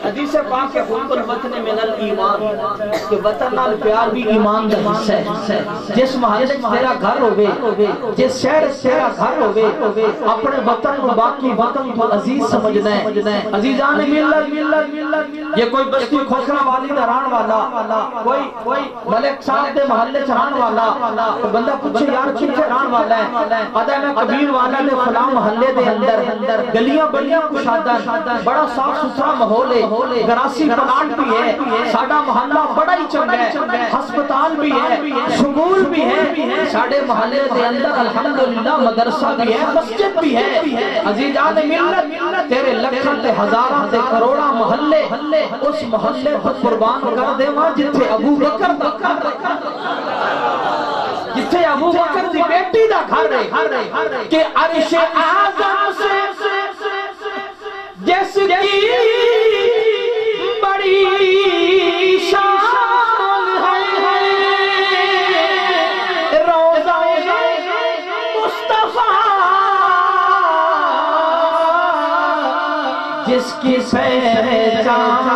حدیث پاک کے حب الوطن من الایمان کہ وطن نال پیار بھی ایمان دا حصہ ہے. جس محلے تیرا گھر ہوئے، جس شہر تیرا گھر ہوئے، اپنے وطن کو باقی وطن کو عزیز سمجھنا ہے. عزیزان ملت، یہ کوئی بستی کھوکھرا والی دا ران والا، کوئی ملک صاحب دے محلے چران والا، بندہ پوچھے یار کتھے ران والا ہے، آدھا میں کبیر والا دے فلاں محلے دے اندر گلیاں بڑیاں کشادہ، بڑا صاف ستھرا ماحول ہے، گراسی پلانٹ بھی ہے، ساڑھا محلہ بڑا ہی چنگا ہے، ہسپتال بھی ہے، سکول بھی ہے، ساڑھے محلے دے اندر الحمدللہ مدرسہ بھی ہے، مسجد بھی ہے. عزیزان ملت، تیرے لکھن تے ہزارہ تے کروڑا محلے، اس محلے کو قربان کر دے ماں جتھے ابو بکر جتھے ابو بکر دی بیٹی دا گھر ہے کہ عرش اعظم سے جس کی بڑی شان ہے روضہ مصطفیٰ جس کی پہچان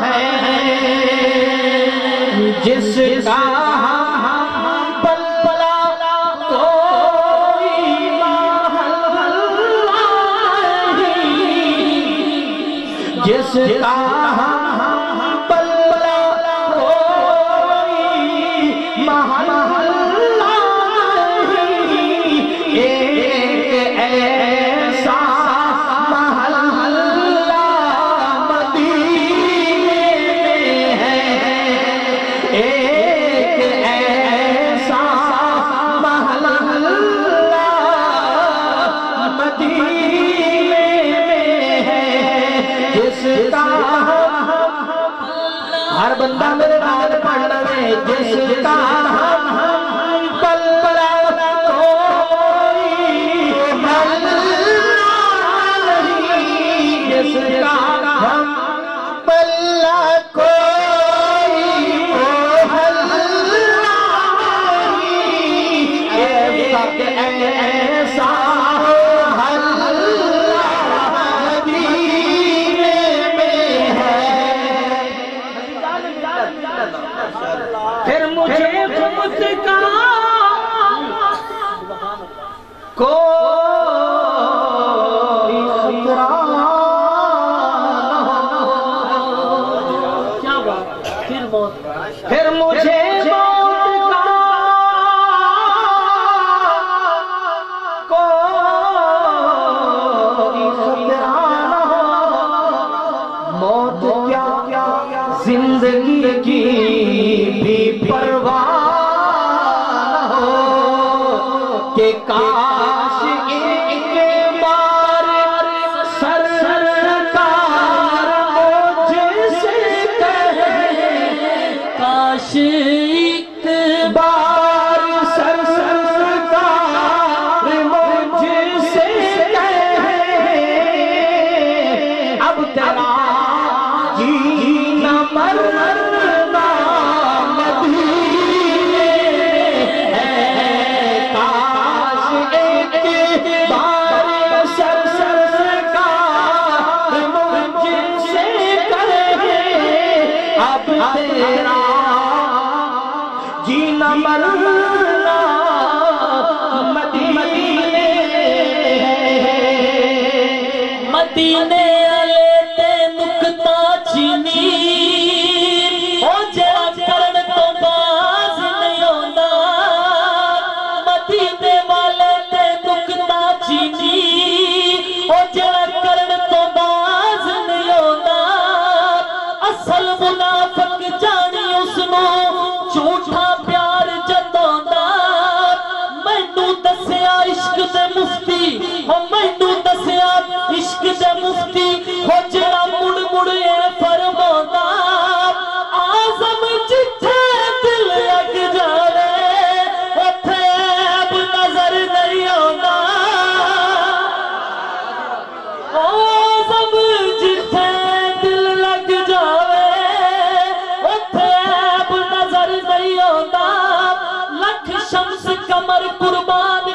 ہے جس کا جس کا پلہ کوئی محلہ نہیں، ایک ایسا محلہ مدینے میں ہے، ایک ایسا محلہ مدینے ہر بندہ میرے نال پڑھنا ہے جس کا پلہ کوئی محلہ نہیں، جس کا پلہ کوئی محلہ نہیں، ایسا پھر مجھے خود کا کوئی خطرہ کیا بات، پھر مجھے موت کا کوئی خطرہ موت کیا زندگی کی بھی پرواہ ہو کہ کاش ایک بار سرکار مجھ سے کہے، کاش ایک بار سرکار مجھ سے کہے اب تیرا جینا مرنا تیرا جینا مرنا مدینے مدینے والے تے نکتا چینی او جڑا کرن تو باز نہیں ہوندا، مدینے والے تے نکتا چینی او جڑا کرن تو باز نہیں ہوندا، اصل منافق جانی اس نو جھوٹا پیار جتاوندا. مینوں دسیا عشق دے مفتی، او مینوں دسیا عشق دے مفتی ہو جڑا مڑ مڑ اے فرماوندا، اعظم جتھے دل لگ جاوے اوتھے عیب نظر نہیں آوندا، اعظم جتھے دل لگ جاوے لکھ شمس قمر قربان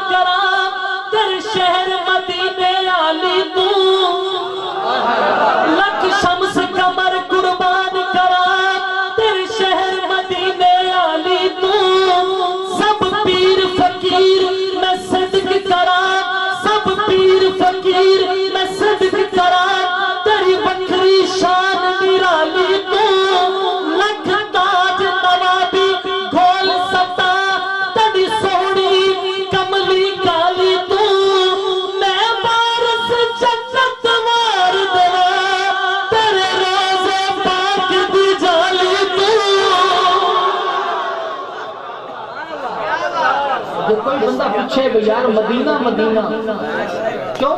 پوچھے بھی یار مدینہ مدینہ کیوں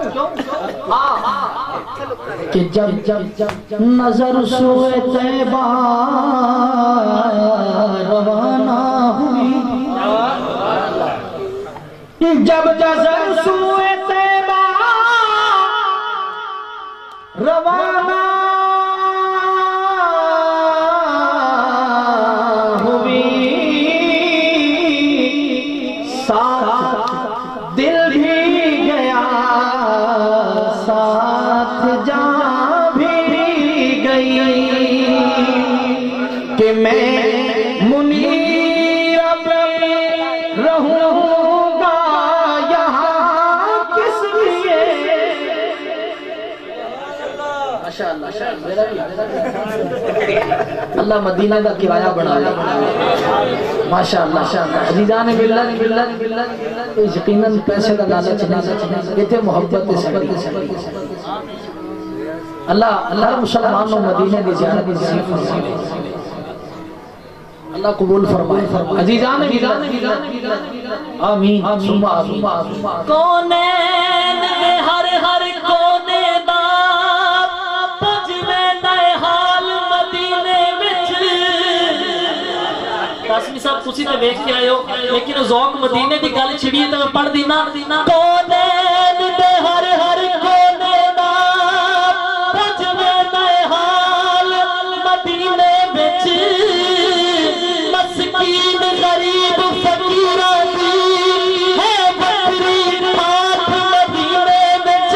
کہ جب نظر سوئے طیبہ روانہ ہوئی جب نظر سوئے طیبہ روانہ اللہ مدینہ کا کرایہ بنا لے ماشاءاللہ عزیزان ملت یقیناً پیسے کا لالچ نہیں یہ تھے محبت سے اللہ ہر مسلمان کو مدینہ کی زیارت نصیب فرمائے اللہ قبول فرمائے عزیزان آمین ثم آمین کونین میں ہر ہر کونے دا قاسمی صاحب تسی تے ویکھ کے آئے ہو لیکن ذوق مدینے دی گل چھڑی تے میں پڑھ دینا کونین دے ہر ہر کونے دا پجوے دے حال مدینے وچ مسکین غریب فقیراں دی ہے بکری پاک مدینے وچ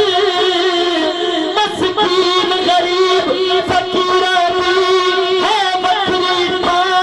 مسکین غریب فقیراں دی ہے بکری پاک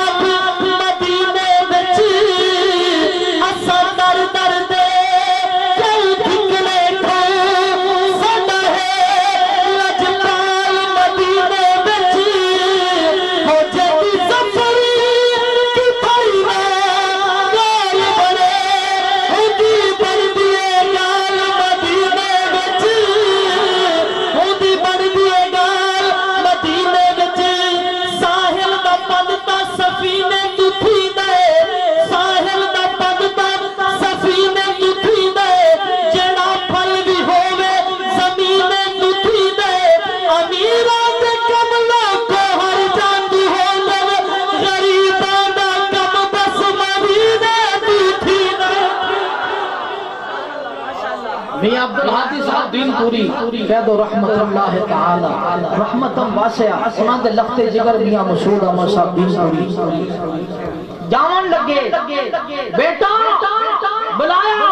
میاں عبدالحادی صاحب دین پوری قید و رحمت اللہ تعالی رحمتم واسعہ سنا دے لختے جگر میاں مسعود احمد صاحب دین پوری جاون لگے بیٹا بلایا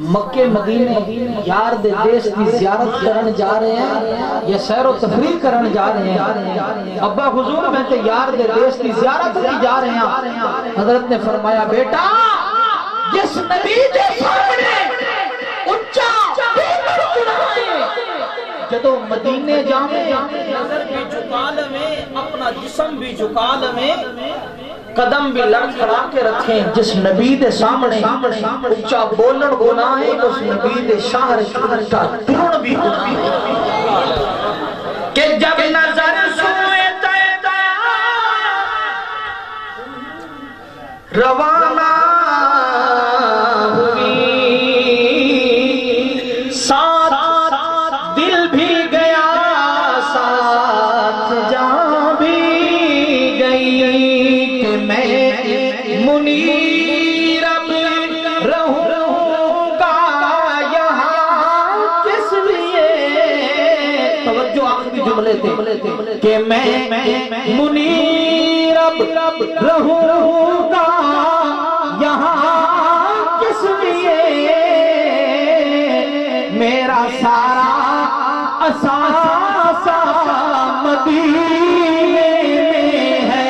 مکے مدینے یار دے دیس کی زیارت کرن جا رہے ہیں یا سیر و تفریح کرن جا رہے ہیں ابا حضور میں تے یار دے دیس کی زیارت کی جا رہے ہیں حضرت نے فرمایا بیٹا جس نبی دے سامنے اچھا جدو مدینے جانے نظر بھی جھکا لیں اپنا جسم بھی جھکا لیں قدم بھی لڑکھڑا کے رکھیں جس نبی دے سامنے اچھا بولن گناہ ہے اس نبی دے شاہر اچھا ٹرن بھی گناہ ہے کہ جب نظر سوئے طیبہ روانہ کہ میں منیر اب رہوں گا یہاں کس لیے میرا سارا اثاثہ مدینے میں ہے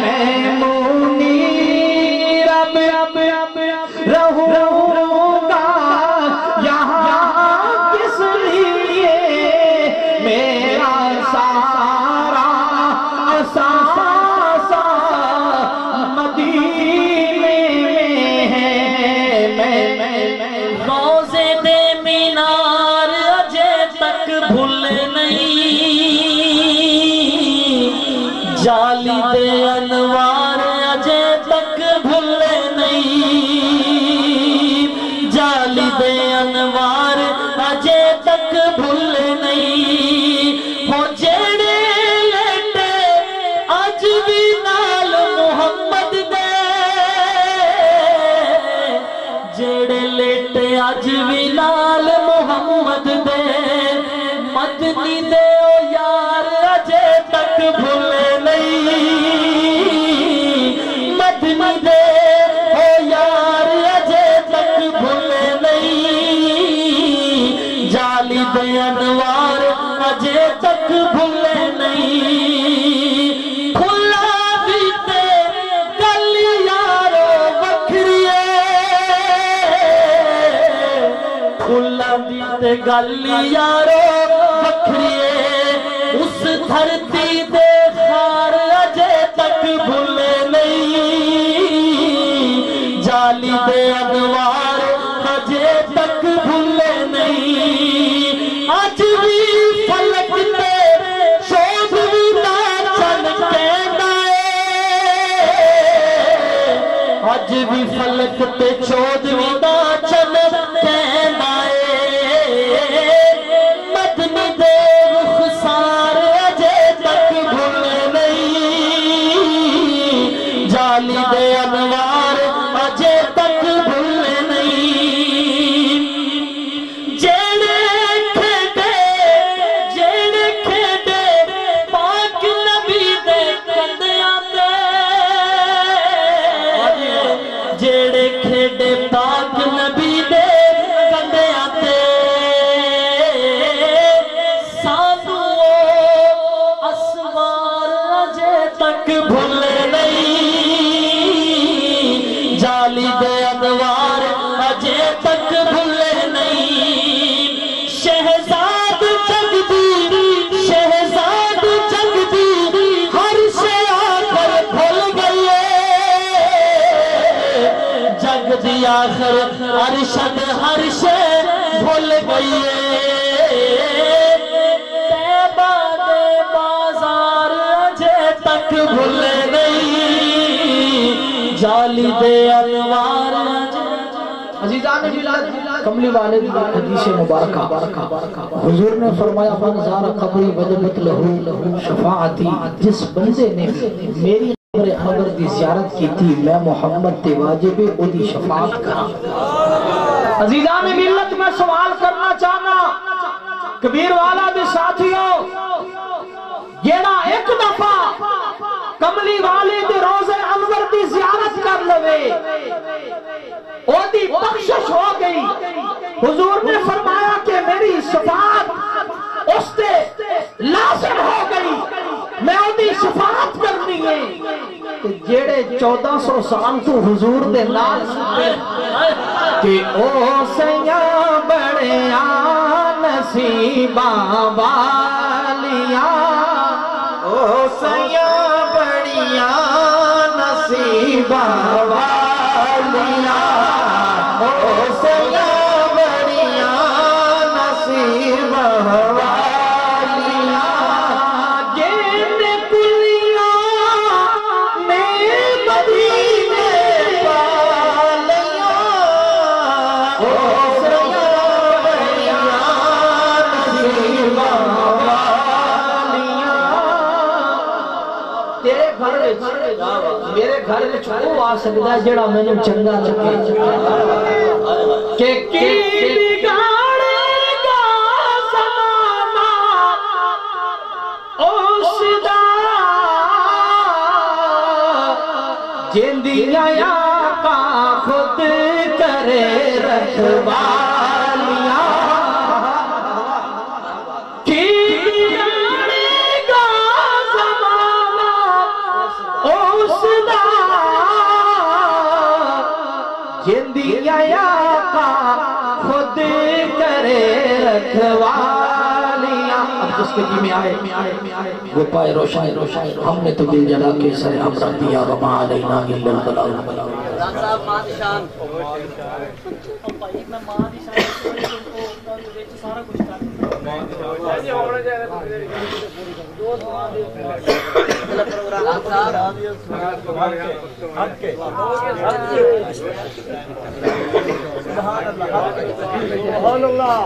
میں منیر اب رہوں گا یہاں کس لیے میرا سارا اثاثہ مدینے میں ہے میں روزے دے مینار اجے تک اج بھی نال محمد دے مدنی دے او یار اجے تک بھولے نہیں مدنی دے او یار اجے تک بھولے نہیں جالی دے انوار اجے تک بھولے نہیں کھلا دیتے گل یارو بکھریے کھلا دیتے گل یارو بکھریے اس دھرتی دے خار اجے تک بھولے نہیں جالی دے انوار اجے تک بھولے نہیں آج بھی فلک تے چودھویں دا چن کہنا آج بھی فلک تے چودھویں دا چن کہنا مدنی دے رخسار اجے تک بھولے نہیں جالی دے انوار اجے تک بھولے نہیں جیڑے کھیڑے پاک نبی دے کندیاں تے جیڑے کھیڑے پاک نبی دے کندیاں تے سانو اسوار اجے تک بھولے نہیں جالی دے انوار اجے تک بھولے نہیں شہزاد جگ دی ہر شے آخر بھول گئی جگ دی آخر ارشد ہر شے بھول گئی طیبہ دے بازار اجے تک بھولے نہیں جالی دے انوار عزیزان ملاد کملی والے دی حدیث مبارکہ حضور نے فرمایا من زار قبری وجبت لہو شفاعتی جس بندے نے میری قبر انور دی زیارت کی تھی میں محمد تے واجب او دی شفاعت کرا عزیزان ملت میں سوال کرنا چاہنا کبیر والا دے ساتھیوں جیڑا ایک دفعہ کملی والے دے روزے انور دی زیارت کر لوے او دی بخشش ہو گئی حضور نے فرمایا کہ میری شفاعت اس سے لازم ہو گئی میں او دی شفاعت کرنی ہے جیڑے 1400 سال تو حضور دے نال ستے کہ او سیاں بڑیاں نصیباں والیاں او سیاں بڑیاں نصیباں والیاں او سیاں بڑیاں نصیباں والیاں جن کلیاں میں مدینے والیاں او سیاں بڑیاں نصیباں والیاں تیرے گھر میرے گھر میں چھو آ سکتا ہے جڑا میں نے چنگا لگے کہ کی بگاڑے گا زمانہ اس دا جندیاں آقا خود کرے رکھوالیاں کی بگاڑے گا زمانہ اس دا جندیاں آقا خود کرے رکھوالیاں اب جس کے جی میں آئے وہ پائے روشن ہم نے تو دل جلا کے سر امرت دیا وما علینا الا البلاغ صاحب ماں دی شان میں ماں دی شان سارا کچھ کر جی ہونا چاہیے دو دعا دے پروگرام ہٹ کے سبحان اللہ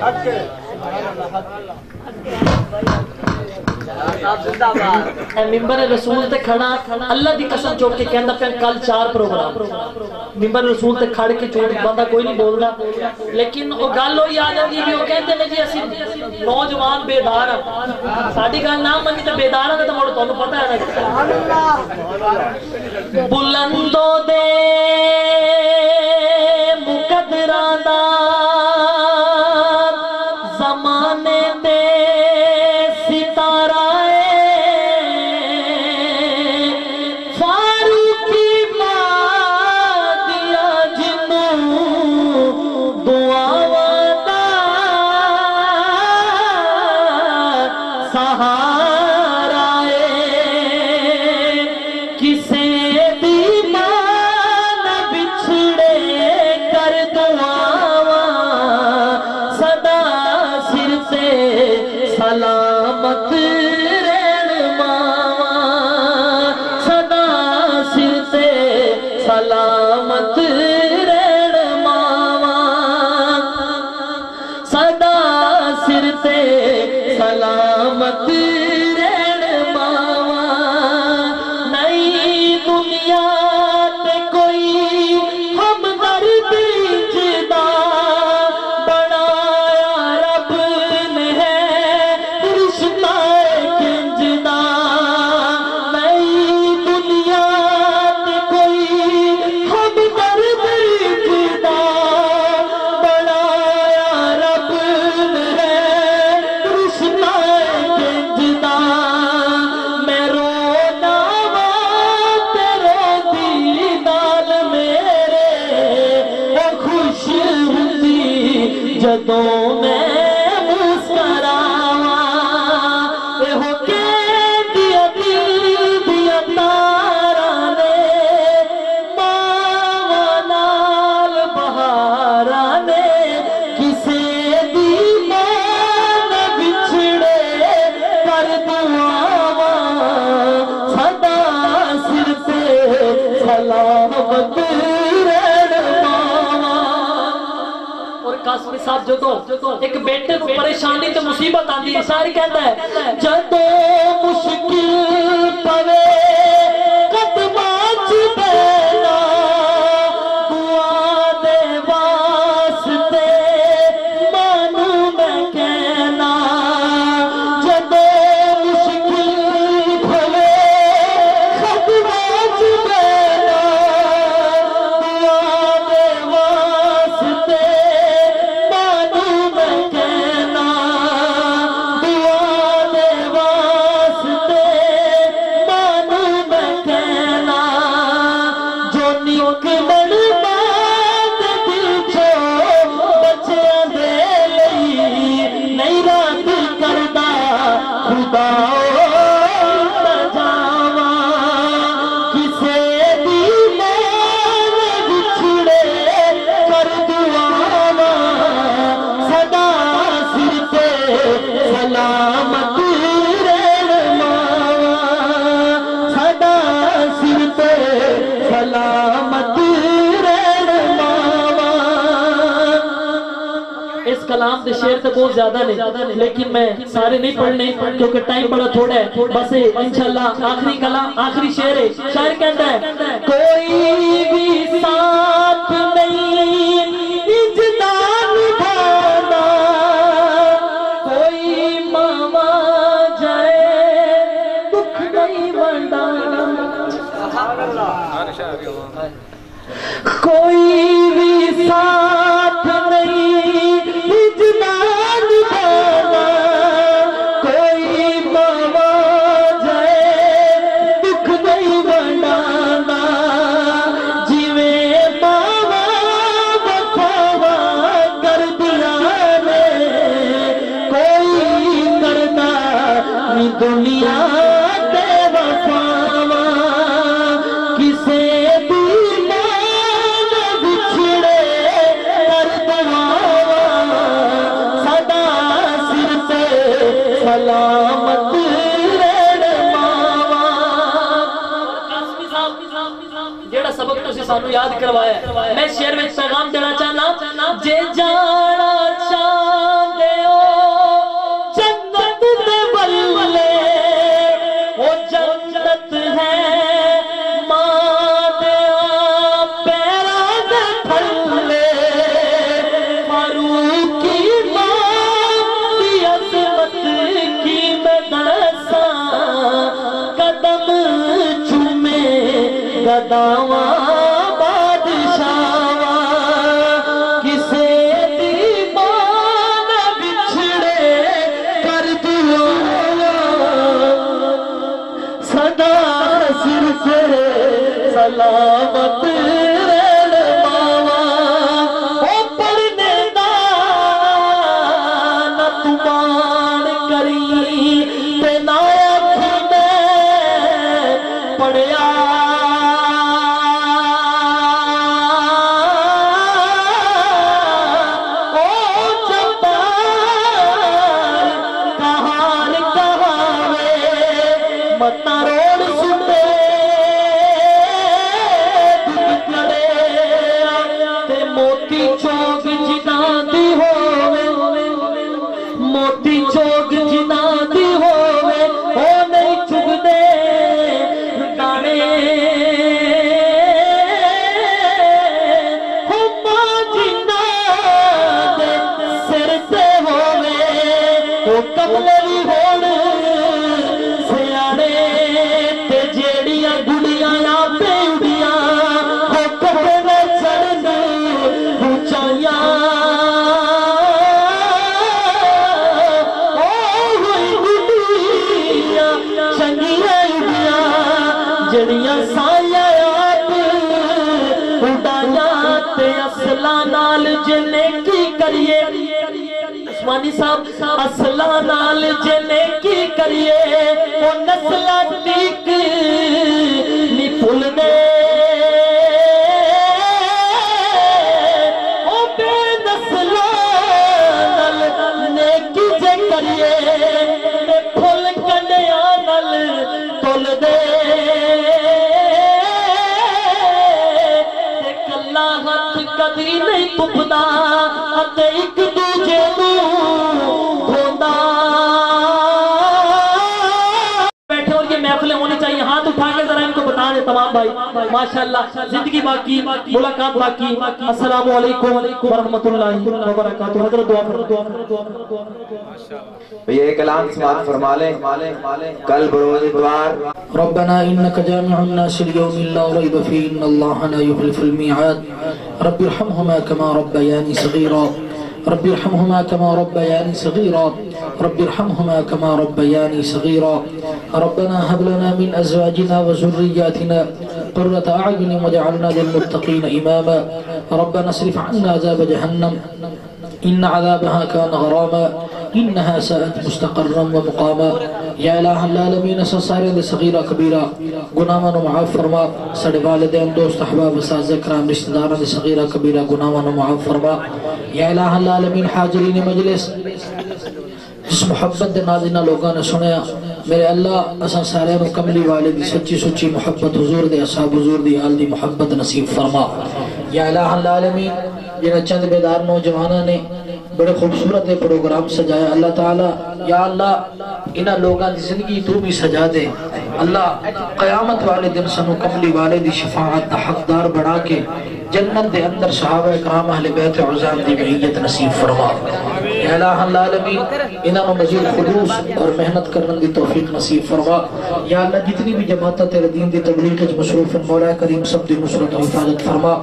ہٹ کے اے منبر رسول تے کھڑا اللہ دی قسم چوک کے کہندا پیا کل 4 پروگرام منبر رسول تے کھڑ کے چوک بندہ کوئی نہیں بولدا لیکن او گل ہوئی آ جاندی کہ او کہندے نے جی اسی نوجوان بیدار ہاں ساڈی گل نہ منی تے بیدار ہاں تے مڑ تانوں پتہ ہے نا سبحان اللہ بلندوں دے مقدراں دا زمانے دے ستارہ فاروقی مادیا جنوں دعاواں دا سہارا کسے دی ماں نہ بچھڑے کر دعاواں صدا سر سے سلامت رہن ماواں صدا سر سے سلامت رہن ماواں صدا سر سے سلامت رہن ماواں نئی دنیا تے کوئی ہمدرد جدا بنایا رب نے ہے رشتہ کنجدا نئی دنیا تے کوئی ہمدرد جدا بنایا رب نے ہے رشتہ کنجدا میں رونا وا تیرے دیدار میرے وہ خوش ہوندی جدوں میں مسکراواں ایہو کہندی دل دیاں تاراں نے ماواں نال بہاراں نے کسے دی ماں نہ بچھڑے کر دعاواں صدا سر سے سلامت رہن ماواں اور قاسمی صاحب جدو ایک بیٹے کو پریشانی تو مصیبت آندی ہے ساری کہتا ہے جدو مشکل پوے قدماں چ بینا دعا دے واسطے مانوں میں کہنا جدو مشکل پوے قدماں چ بینا دعا دے واسطے مانوں میں کہنا دعا دے واسطے مانوں میں کہنا جو نکلن بات دل چوں بچیاں دے لئی نہیں رات کردا خدا جاواں کسے دی ماں نہ بچھڑے کر دعاواں صدا سر سے سلامت رہن ماواں صدا سر سے سلامت رہن ماواں اس کلام دے شعر تے بہت زیادہ نے لیکن میں سارے نہیں پڑھنے کیونکہ ٹائم بڑا تھوڑا ہے بس انشاءاللہ آخری کلام آخری شعر ہے شاعر کہتا ہے کوئی بھی ساتھ نہیں اجدان بھانا کوئی ماما جائے دکھ نہیں ونڈانا کوئی بھی ساتھ نہیں اجدان بھانا کوئی ماما جائے دکھ نہیں ونڈانا جیویں ماما وفاوا کر دیا نے کوئی کرنا نہیں دنیا تے وفاوا کسے دی ماں نہ بچھڑے کر دعاواں صدا سر سے سلامت رہن ماواں جیڑا سبق تسی سانو یاد کروایا ہے میں شعر وچ پیغام دینا چاہنا جے جانا چاہندے ہو جنت دے بلے سداواں بادشاواں کسے دی مان بچھڑے کر دعا سدا سر سے سلامت رہن ماواں او پڑھنے دا نہ تمان کری تے نہ اکھنے پڑھیا او جبار کہار کہاوے متا روڑ سٹے موتی چوک جناں دی ہووے موتی چوک جناں دی ہووے او نہیں چگدے دانے ہما جناں دے سر تے ہووے او کملے بھی ہون سیانے تے جیڑیاں گڑیاں آپے اڑیاں او کملے چڑھن جڑیاں سایہ آپ اڑایا تے اصلہ نال جنے کی کریے عثمانی صاحب اصلہ نال جنے کی کریے وہ نسلہ ٹیک نی پھول دے وہ بے نسلہ نال نیکی جے کریے تے پھول کنڈیا نال تول دے کدی نہیں تپدا اتے ایک دوجے نوں دھوندا بیٹھے اور یہ محفلیں ہونی چاہیے ہاتھ اٹھا کے ذرا ان کو بتا دیں تمام بھائی ماشاءاللہ زندگی باقی ملاقات باقی السلام علیکم ورحمۃ اللہ وبرکاتہ حضرت دعا یہ کلام سماعت فرما لیں کل بروز اتوار ربنا انك جامع الناس ليوم لا ريب فيه ان الله لا يخلف الميعاد رب ارحمهما كما ربياني صغيرا رب ارحمهما كما ربياني صغيرا رب ارحمهما كما ربياني صغيرا ربنا هب لنا من ازواجنا وذرياتنا قرة اعين واجعلنا للمتقين اماما ربنا اصرف عنا عذاب جهنم ان عذابها كان غراما انها ساءت مستقرا ومقاما یا الہ العالمین سارے دے صغیرہ کبیرہ گناہاں نو معاف فرما ساڈے والدین دوست احباب اساتذہ کرام رشتہ داراں دے صغیرہ کبیرہ گناہاں نو معاف فرما یا الہ العالمین حاضرین مجلس جس محبت دے نازنہ لوگاں نے سنیا میرے اللہ اساں سارے نو کملی والے دی سچی سچی محبت حضور دے اصحاب حضور دی آل دی محبت نصیب فرما یا الہ العالمین جنہیں چند بیدار نوجوانہ نے بڑے خوبصورت پروگرام سجایا اللہ تعالیٰ یا اللہ انہاں لوگاں دی زندگی تو بھی سجا دے اللہ قیامت والے دن سنو کملی والے دی شفاعت دا حقدار بڑھا کے جنت دے اندر صحابہ اکرام اہل بیت عزام دی معیت نصیب فرما یا الہ العالمین انہاں مزید خلوص اور محنت کرنے دی توفیق نصیب فرما یا اللہ جتنی بھی جماعتہ تیرے دین دی تبلیغ مصروف مولا کریم سب دی نصرت و حفاظت فرما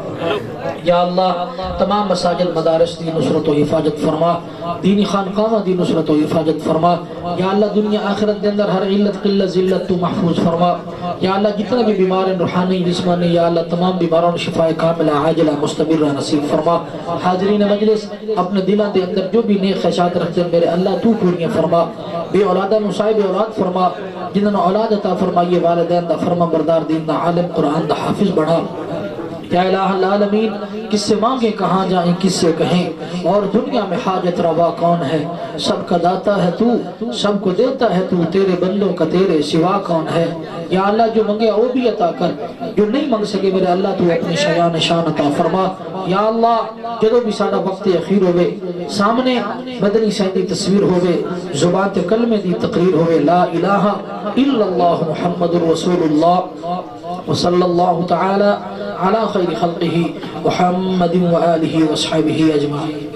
یا اللہ تمام مساجد مدارس دی نصرت و حفاظت فرما دینی خانقاہ دی نصرت و حفاظت فرما یا اللہ دنیا آخرت دے اندر ہر علت قلت ذلت تو محفوظ فرما یا اللہ جتنے بھی بیمار روحانی جسمانی یا اللہ تمام بیماروں شفاء کاملہ عاجلہ مستمرہ نصیب فرما حاضرین مجلس اپنے دلوں دے اندر جو بھی نیک خواہشات رکھتے ہیں میرے اللہ تو پوریاں فرما بے اولادہ نصائب اولاد فرما جنہوں اولاد عطا فرمائیے والدین دا فرما بردار دین دا عالم قرآن دا حافظ بڑھا یا الہ العالمین کس سے مانگے کہاں جائیں کس سے کہیں اور دنیا میں حاجت روا کون ہے سب کا داتا ہے تو سب کو دیتا ہے تو تیرے بندوں کا تیرے سوا کون ہے یا اللہ جو منگے وہ بھی عطا کر جو نہیں منگ سکے میرے اللہ تو اپنی شیان شان عطا فرما یا اللہ جدو بھی سارا وقت اخیر ہوئے سامنے مدنی سیدی تصویر ہوئے زبان تے کلمے دی تقریر ہوئے لا الہ الا اللہ محمد رسول اللہ وصلی اللہ تعالی علی خیر خلقہ محمد وآلہ وصحبہ اجمعین